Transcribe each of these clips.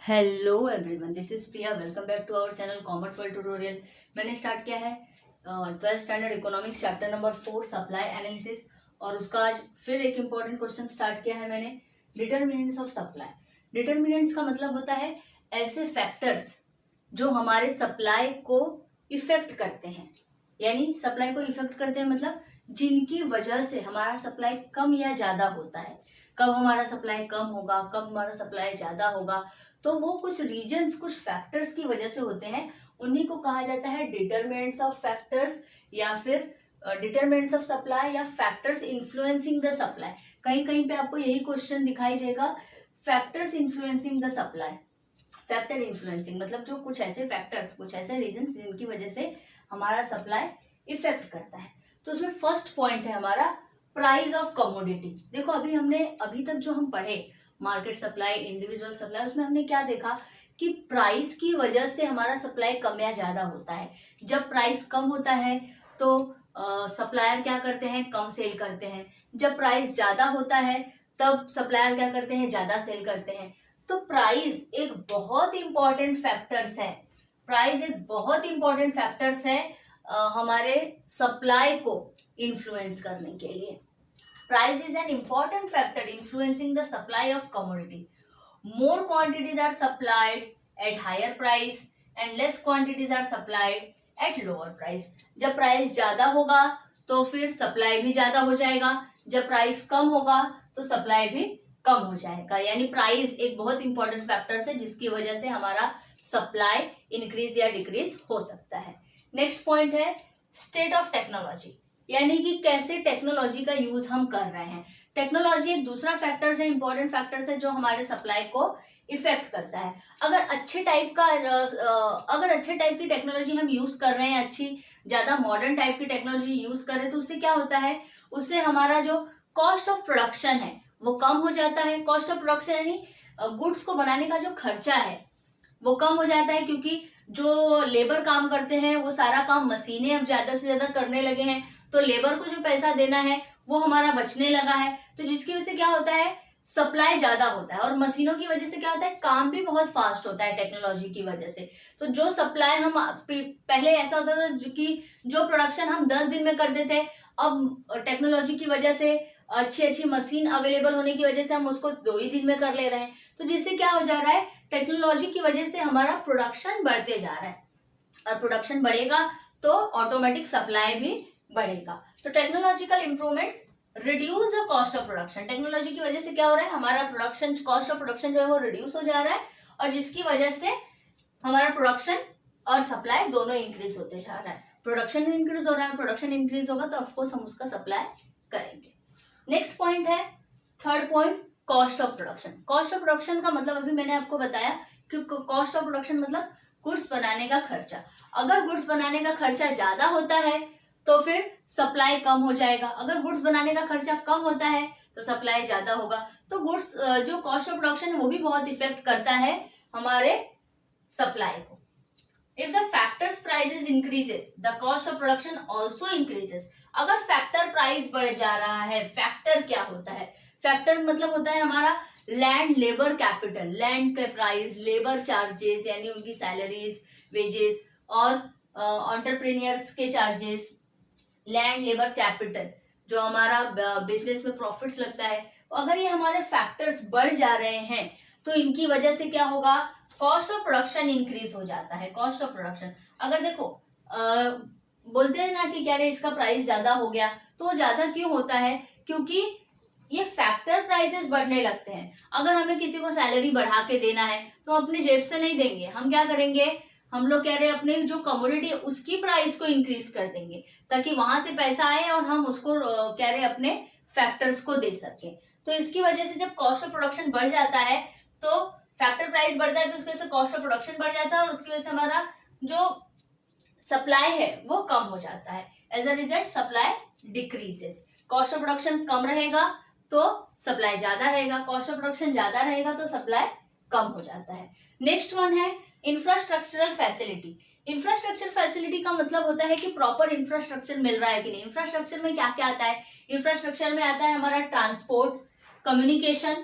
Hello everyone, this is Priya. Welcome back to our channel commerce world tutorial. मैंने start किया है 12th standard economics chapter number 4 supply analysis, और उसका आज फिर एक इम्पॉर्टेंट क्वेश्चन स्टार्ट किया है मैंने, डिटर्मिनेंट्स ऑफ सप्लाई। डिटर्मिनेंट्स का मतलब होता है ऐसे फैक्टर्स जो हमारे सप्लाई को इफेक्ट करते हैं, यानी सप्लाई को इफेक्ट करते हैं मतलब जिनकी वजह से हमारा सप्लाई कम या ज्यादा होता है। कब हमारा सप्लाई कम होगा, कब हमारा सप्लाई ज्यादा होगा, तो वो कुछ रीजंस, कुछ फैक्टर्स की वजह से होते हैं। उन्हीं को कहा जाता है डिटरमिनेंट्स ऑफ फैक्टर्स, या फिर डिटरमिनेंट्स ऑफ सप्लाई, या फैक्टर्स इन्फ्लुएंसिंग द सप्लाई। कहीं कहीं पे आपको यही क्वेश्चन दिखाई देगा, factors influencing the supply. Factor influencing मतलब जो कुछ ऐसे फैक्टर्स, कुछ ऐसे रीजंस जिनकी वजह से हमारा सप्लाई इफेक्ट करता है। तो उसमें फर्स्ट पॉइंट है हमारा प्राइस ऑफ कमोडिटी। देखो अभी तक जो हम पढ़े मार्केट सप्लाई, इंडिविजुअल सप्लाई, उसमें हमने क्या देखा कि प्राइस की वजह से हमारा सप्लाई कम या ज्यादा होता है। जब प्राइस कम होता है तो सप्लायर क्या करते हैं, कम सेल करते हैं। जब प्राइस ज्यादा होता है तब सप्लायर क्या करते हैं, ज्यादा सेल करते हैं। तो प्राइस एक बहुत इंपॉर्टेंट फैक्टर्स है, प्राइस एक बहुत इंपॉर्टेंट फैक्टर्स है हमारे सप्लाई को इन्फ्लुएंस करने के लिए। Price is an important factor influencing the supply of commodity. More quantities are supplied at higher price and less quantities are supplied at lower price. जब प्राइस ज्यादा होगा तो फिर सप्लाई भी ज्यादा हो जाएगा, जब प्राइस कम होगा तो सप्लाई भी कम हो जाएगा। यानी प्राइस एक बहुत इंपॉर्टेंट फैक्टर है जिसकी वजह से हमारा सप्लाई इंक्रीज या डिक्रीज हो सकता है। नेक्स्ट पॉइंट है स्टेट ऑफ टेक्नोलॉजी, यानी कि कैसे टेक्नोलॉजी का यूज हम कर रहे हैं। टेक्नोलॉजी एक दूसरा फैक्टर्स है, इंपॉर्टेंट फैक्टर्स है जो हमारे सप्लाई को इफेक्ट करता है। अगर अच्छे टाइप की टेक्नोलॉजी हम यूज कर रहे हैं, अच्छी ज्यादा मॉडर्न टाइप की टेक्नोलॉजी यूज कर रहे हैं, तो उससे क्या होता है, उससे हमारा जो कॉस्ट ऑफ प्रोडक्शन है वो कम हो जाता है। कॉस्ट ऑफ प्रोडक्शन यानी गुड्स को बनाने का जो खर्चा है वो कम हो जाता है, क्योंकि जो लेबर काम करते हैं वो सारा काम मशीनें अब ज्यादा से ज्यादा करने लगे हैं, तो लेबर को जो पैसा देना है वो हमारा बचने लगा है। तो जिसकी वजह से क्या होता है, सप्लाई ज्यादा होता है, और मशीनों की वजह से क्या होता है, काम भी बहुत फास्ट होता है टेक्नोलॉजी की वजह से। तो जो सप्लाई हम पहले ऐसा होता था कि जो प्रोडक्शन हम 10 दिन में करते थे, अब टेक्नोलॉजी की वजह से अच्छी अच्छी मशीन अवेलेबल होने की वजह से हम उसको 2 ही दिन में कर ले रहे हैं। तो जिससे क्या हो जा रहा है, टेक्नोलॉजी की वजह से हमारा प्रोडक्शन बढ़ते जा रहा है, और प्रोडक्शन बढ़ेगा तो ऑटोमेटिक सप्लाई भी बढ़ेगा। तो technological improvements reduce the cost of production. Technology की वजह से क्या हो रहा है, हमारा प्रोडक्शन, कॉस्ट ऑफ प्रोडक्शन जो है वो रिड्यूस हो जा रहा है, और जिसकी वजह से हमारा प्रोडक्शन और सप्लाई दोनों इंक्रीज होते जा रहा है। प्रोडक्शन इंक्रीज हो रहा है, प्रोडक्शन इंक्रीज होगा तो ऑफकोर्स हम उसका सप्लाई करेंगे। नेक्स्ट पॉइंट है, third point, cost of production. Cost of production का मतलब अभी मैंने आपको बताया कि कॉस्ट ऑफ प्रोडक्शन मतलब गुड्स बनाने का खर्चा। अगर गुड्स बनाने का खर्चा ज्यादा होता है तो फिर सप्लाई कम हो जाएगा, अगर गुड्स बनाने का खर्चा कम होता है तो सप्लाई ज्यादा होगा। तो गुड्स जो कॉस्ट ऑफ प्रोडक्शन है वो भी बहुत इफेक्ट करता है हमारे सप्लाई को। If the factors prices increases the cost of production also increases. अगर फैक्टर प्राइस बढ़ जा रहा है, फैक्टर क्या होता है, फैक्टर मतलब होता है हमारा लैंड लेबर कैपिटल, लैंड के प्राइस, लेबर चार्जेस यानी उनकी सैलरीज, वेजेस, और एंटरप्रेन्योर्स के चार्जेस, लैंड लेबर कैपिटल जो हमारा बिजनेस में प्रॉफिट्स लगता है। अगर ये हमारे फैक्टर्स बढ़ जा रहे हैं तो इनकी वजह से क्या होगा, कॉस्ट ऑफ प्रोडक्शन इंक्रीज हो जाता है। कॉस्ट ऑफ प्रोडक्शन, अगर देखो बोलते हैं ना कि क्या रे इसका प्राइस ज्यादा हो गया, तो वो ज्यादा क्यों होता है, क्योंकि ये फैक्टर प्राइसेस बढ़ने लगते हैं। अगर हमें किसी को सैलरी बढ़ा के देना है तो हम अपनी जेब से नहीं देंगे, हम क्या करेंगे, हम लोग कह रहे हैं अपने जो कमोडिटी है उसकी प्राइस को इंक्रीज कर देंगे, ताकि वहां से पैसा आए और हम उसको कह रहे अपने फैक्टर्स को दे सके। तो इसकी वजह से जब कॉस्ट ऑफ प्रोडक्शन बढ़ जाता है तो फैक्टर प्राइस बढ़ता है, तो उसकी वजह से कॉस्ट ऑफ प्रोडक्शन बढ़ जाता है, और उसकी वजह से हमारा जो सप्लाई है वो कम हो जाता है। As a result supply decreases. Cost of production कम रहेगा तो सप्लाई ज्यादा रहेगा, कॉस्ट ऑफ प्रोडक्शन ज्यादा रहेगा तो सप्लाई कम हो जाता है। नेक्स्ट वन है इंफ्रास्ट्रक्चरल फैसिलिटी। इंफ्रास्ट्रक्चर फैसिलिटी का मतलब होता है कि प्रॉपर इंफ्रास्ट्रक्चर मिल रहा है कि नहीं। इंफ्रास्ट्रक्चर में क्या क्या आता है, इंफ्रास्ट्रक्चर में आता है हमारा transport, communication,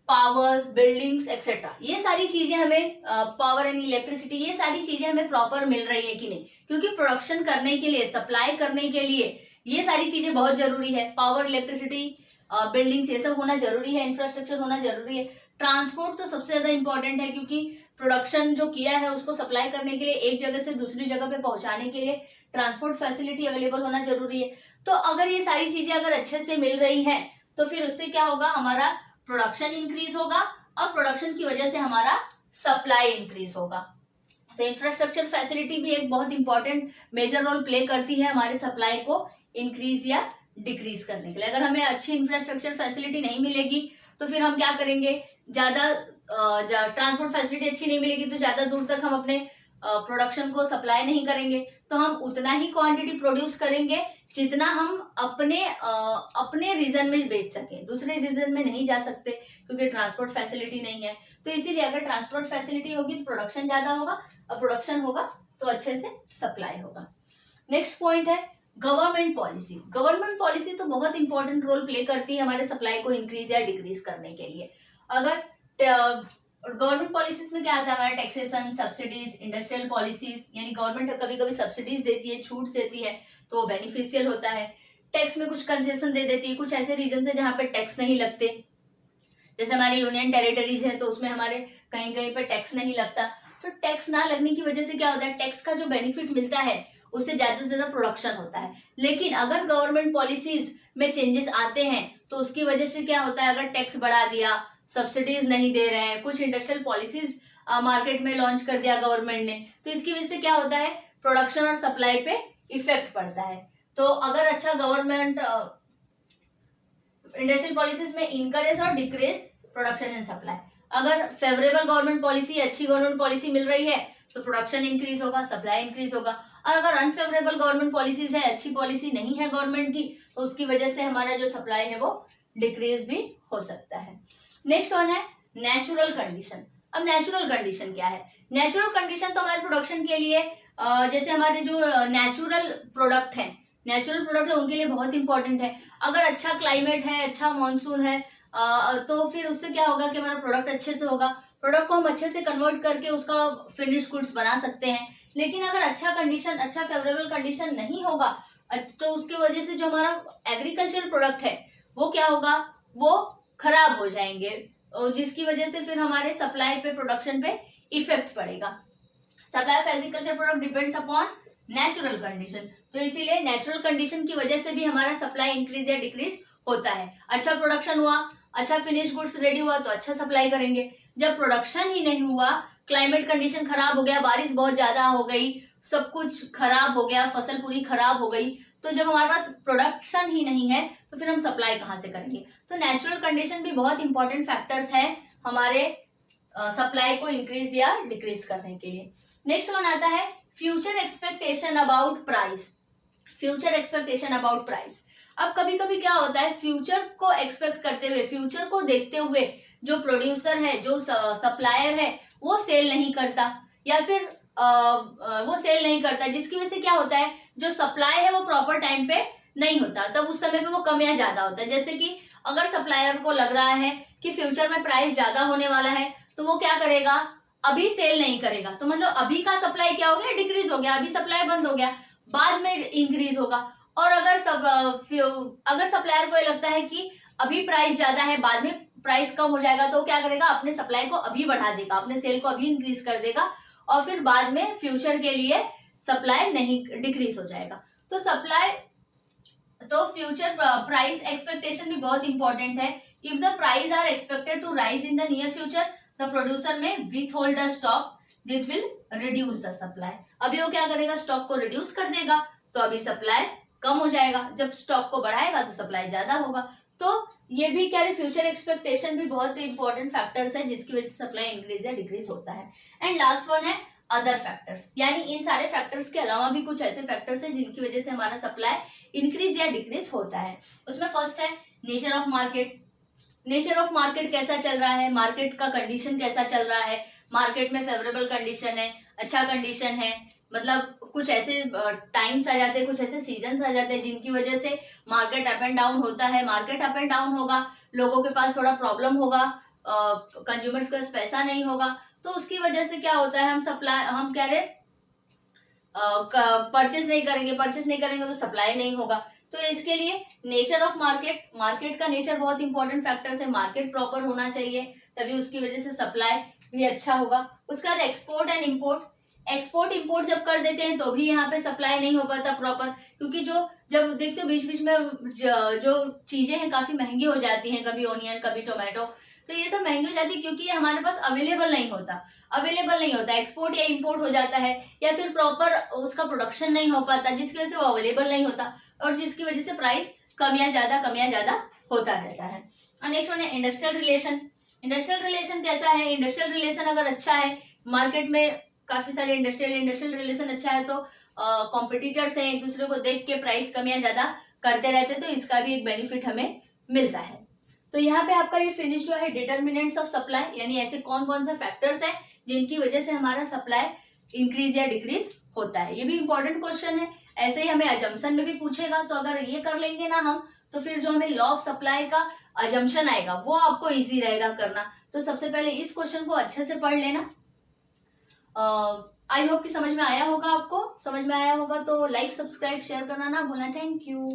power, buildings etcetera, ये सारी चीजें हमें पावर एंड इलेक्ट्रिसिटी, ये सारी चीजें हमें प्रॉपर मिल रही है कि नहीं, क्योंकि प्रोडक्शन करने के लिए, सप्लाई करने के लिए ये सारी चीजें बहुत जरूरी है। पावर, इलेक्ट्रिसिटी, बिल्डिंग्स, ये सब होना जरूरी है, इंफ्रास्ट्रक्चर होना जरूरी है। ट्रांसपोर्ट तो सबसे ज्यादा इंपॉर्टेंट है, क्योंकि प्रोडक्शन जो किया है उसको सप्लाई करने के लिए, एक जगह से दूसरी जगह पे पहुंचाने के लिए ट्रांसपोर्ट फैसिलिटी अवेलेबल होना जरूरी है। तो अगर ये सारी चीजें अगर अच्छे से मिल रही हैं तो फिर उससे क्या होगा, हमारा प्रोडक्शन इंक्रीज होगा और प्रोडक्शन की वजह से हमारा सप्लाई इंक्रीज होगा। तो इंफ्रास्ट्रक्चर फैसिलिटी भी एक बहुत इंपॉर्टेंट मेजर रोल प्ले करती है हमारे सप्लाई को इंक्रीज या डिक्रीज करने के लिए। अगर हमें अच्छी इंफ्रास्ट्रक्चर फैसिलिटी नहीं मिलेगी तो फिर हम क्या करेंगे, ज्यादा ट्रांसपोर्ट फैसिलिटी अच्छी नहीं मिलेगी तो ज्यादा दूर तक हम अपने प्रोडक्शन को सप्लाई नहीं करेंगे, तो हम उतना ही क्वांटिटी प्रोड्यूस करेंगे जितना हम अपने रीजन में बेच सकें, दूसरे रीजन में नहीं जा सकते क्योंकि ट्रांसपोर्ट फैसिलिटी नहीं है। तो इसीलिए अगर ट्रांसपोर्ट फैसिलिटी होगी तो प्रोडक्शन ज्यादा होगा, और प्रोडक्शन होगा तो अच्छे से सप्लाई होगा। नेक्स्ट पॉइंट है गवर्नमेंट पॉलिसी। गवर्नमेंट पॉलिसी तो बहुत इंपॉर्टेंट रोल प्ले करती है हमारे सप्लाई को इंक्रीज या डिक्रीज करने के लिए। अगर गवर्नमेंट पॉलिसीज में क्या आता है, हमारा टैक्सेशन, सब्सिडीज, इंडस्ट्रियल पॉलिसीज, यानी गवर्नमेंट कभी कभी सब्सिडीज देती है, छूट देती है तो बेनिफिशियल होता है। टैक्स में कुछ कंसेशन दे देती है, कुछ ऐसे रीजन है जहाँ पे टैक्स नहीं लगते, जैसे हमारी यूनियन टेरिटरीज है तो उसमें हमारे कहीं कहीं पर टैक्स नहीं लगता। तो टैक्स ना लगने की वजह से क्या होता है, टैक्स का जो बेनिफिट मिलता है उससे ज्यादा से ज्यादा प्रोडक्शन होता है। लेकिन अगर गवर्नमेंट पॉलिसीज में चेंजेस आते हैं तो उसकी वजह से क्या होता है, अगर टैक्स बढ़ा दिया, सब्सिडीज नहीं दे रहे हैं, कुछ इंडस्ट्रियल पॉलिसीज मार्केट में लॉन्च कर दिया गवर्नमेंट ने, तो इसकी वजह से क्या होता है, प्रोडक्शन और सप्लाई पे इफेक्ट पड़ता है। तो अगर अच्छा गवर्नमेंट इंडस्ट्रियल पॉलिसीज में इनकरेज और डिक्रीज प्रोडक्शन एंड सप्लाई, अगर फेवरेबल गवर्नमेंट पॉलिसी, अच्छी गवर्नमेंट पॉलिसी मिल रही है तो प्रोडक्शन इंक्रीज होगा, सप्लाई इंक्रीज होगा। और अगर अनफेवरेबल गवर्नमेंट पॉलिसीज है, अच्छी पॉलिसी नहीं है गवर्नमेंट की, तो उसकी वजह से हमारा जो सप्लाई है वो डिक्रीज भी हो सकता है। नेक्स्ट वन है नेचुरल कंडीशन। अब नेचुरल कंडीशन क्या है, नेचुरल कंडीशन तो हमारे प्रोडक्शन के लिए जैसे हमारे जो नेचुरल प्रोडक्ट है, नेचुरल प्रोडक्ट है उनके लिए बहुत इंपॉर्टेंट है। अगर अच्छा क्लाइमेट है, अच्छा मानसून है, तो फिर उससे क्या होगा कि हमारा प्रोडक्ट अच्छे से होगा, प्रोडक्ट को हम अच्छे से कन्वर्ट करके उसका फिनिश गुड्स बना सकते हैं। लेकिन अगर अच्छा कंडीशन, अच्छा फेवरेबल कंडीशन नहीं होगा तो उसके वजह से जो हमारा एग्रीकल्चर प्रोडक्ट है वो क्या होगा, वो खराब हो जाएंगे, और जिसकी वजह से फिर हमारे सप्लाई पे, प्रोडक्शन पे इफेक्ट पड़ेगा। Supply of agriculture product depends upon natural condition, तो इसीलिए नेचुरल कंडीशन की वजह से भी हमारा सप्लाई इंक्रीज या डिक्रीज होता है। अच्छा प्रोडक्शन हुआ, अच्छा फिनिश गुड्स रेडी हुआ तो अच्छा सप्लाई करेंगे। जब प्रोडक्शन ही नहीं हुआ, क्लाइमेट कंडीशन खराब हो गया, बारिश बहुत ज्यादा हो गई, सब कुछ खराब हो गया, फसल पूरी खराब हो गई, तो जब हमारे पास प्रोडक्शन ही नहीं है तो फिर हम सप्लाई कहाँ से करेंगे। तो नेचुरल कंडीशन भी बहुत इंपॉर्टेंट फैक्टर्स है हमारे सप्लाई को इंक्रीज या डिक्रीज करने के लिए। नेक्स्ट वन आता है future expectation about price. Future expectation about price, अब कभी कभी क्या होता है, फ्यूचर को एक्सपेक्ट करते हुए, फ्यूचर को देखते हुए जो प्रोड्यूसर है, जो सप्लायर है, वो सेल नहीं करता, या फिर वो सेल नहीं करता, जिसकी वजह से क्या होता है, जो सप्लाई है वो प्रॉपर टाइम पे नहीं होता, तब उस समय पे वो कम या ज्यादा होता है। जैसे कि अगर सप्लायर को लग रहा है कि फ्यूचर में प्राइस ज्यादा होने वाला है तो वो क्या करेगा, अभी सेल नहीं करेगा, तो मतलब अभी का सप्लाई क्या हो गया, डिक्रीज हो गया, अभी सप्लाई बंद हो गया, बाद में इंक्रीज होगा। और अगर सप्लायर को ये लगता है कि अभी प्राइस ज्यादा है, बाद में प्राइस कम हो जाएगा, तो क्या करेगा, अपने सप्लाई को अभी बढ़ा देगा, अपने सेल को अभी इंक्रीज कर देगा, और फिर बाद में फ्यूचर के लिए सप्लाई नहीं, डिक्रीज हो जाएगा। तो सप्लाई, तो फ्यूचर प्राइस एक्सपेक्टेशन भी बहुत इंपॉर्टेंट है। If the price are expected to rise in the near future, the producer may withhold the stock, this will reduce the supply. अभी वो क्या करेगा, स्टॉक को रिड्यूस कर देगा, तो अभी सप्लाई कम हो जाएगा, जब स्टॉक को बढ़ाएगा तो सप्लाई ज्यादा होगा। तो ये भी क्या है, फ्यूचर एक्सपेक्टेशन भी बहुत इंपॉर्टेंट फैक्टर्स है जिसकी वजह से सप्लाई इंक्रीज या डिक्रीज होता है। एंड लास्ट वन है अदर फैक्टर्स, यानी इन सारे फैक्टर्स के अलावा भी कुछ ऐसे फैक्टर्स हैं जिनकी वजह से हमारा सप्लाई इंक्रीज या डिक्रीज होता है। उसमें फर्स्ट है nature of market. Nature of market कैसा चल रहा है, मार्केट का कंडीशन कैसा चल रहा है, मार्केट में फेवरेबल कंडीशन है, अच्छा कंडीशन है, मतलब कुछ ऐसे टाइम्स आ जाते हैं, कुछ ऐसे सीजन्स आ जाते हैं जिनकी वजह से मार्केट अप एंड डाउन होता है। मार्केट अप एंड डाउन होगा, लोगों के पास थोड़ा प्रॉब्लम होगा, कंज्यूमर्स के पास पैसा नहीं होगा, तो उसकी वजह से क्या होता है, हम कह रहे परचेस नहीं करेंगे तो सप्लाई नहीं होगा। तो इसके लिए नेचर ऑफ मार्केट का नेचर बहुत इंपॉर्टेंट फैक्टर्स है। मार्केट प्रॉपर होना चाहिए, तभी उसकी वजह से सप्लाई भी अच्छा होगा। उसके बाद एक्सपोर्ट एंड एक्सपोर्ट इंपोर्ट जब कर देते हैं तो भी यहाँ पे सप्लाई नहीं हो पाता प्रॉपर, क्योंकि जब देखते हो बीच बीच में जो चीजें हैं काफी महंगी हो जाती हैं, कभी ओनियन कभी टोमेटो, तो ये सब महंगी हो जाती है क्योंकि ये हमारे पास अवेलेबल नहीं होता। एक्सपोर्ट या इंपोर्ट हो जाता है, या फिर प्रॉपर उसका प्रोडक्शन नहीं हो पाता जिसकी वजह से वो अवेलेबल नहीं होता, और जिसकी वजह से प्राइस कम या ज्यादा होता रहता है। और नेक्स्ट वन है इंडस्ट्रियल रिलेशन कैसा है? इंडस्ट्रियल रिलेशन अगर अच्छा है, मार्केट में काफी सारे इंडस्ट्रियल रिलेशन अच्छा है, तो कॉम्पिटिटर्स हैं एक दूसरे को देख के प्राइस कम या ज्यादा करते रहते हैं, तो इसका भी एक बेनिफिट हमें मिलता है। तो यहाँ पे आपका ये फिनिश जो है डिटर्मिनेंट्स ऑफ सप्लाई, यानी ऐसे कौन कौन से फैक्टर्स हैं जिनकी वजह से हमारा सप्लाई इंक्रीज या डिक्रीज होता है। ये भी इंपॉर्टेंट क्वेश्चन है, ऐसे ही हमें अजम्पशन में भी पूछेगा, तो अगर ये कर लेंगे ना हम, तो फिर जो हमें लॉ ऑफ सप्लाई का अजम्पशन आएगा वो आपको इजी रहेगा करना। तो सबसे पहले इस क्वेश्चन को अच्छे से पढ़ लेना। आई होप कि समझ में आया होगा, आपको समझ में आया होगा तो लाइक सब्सक्राइब शेयर करना ना भूलना। Thank you.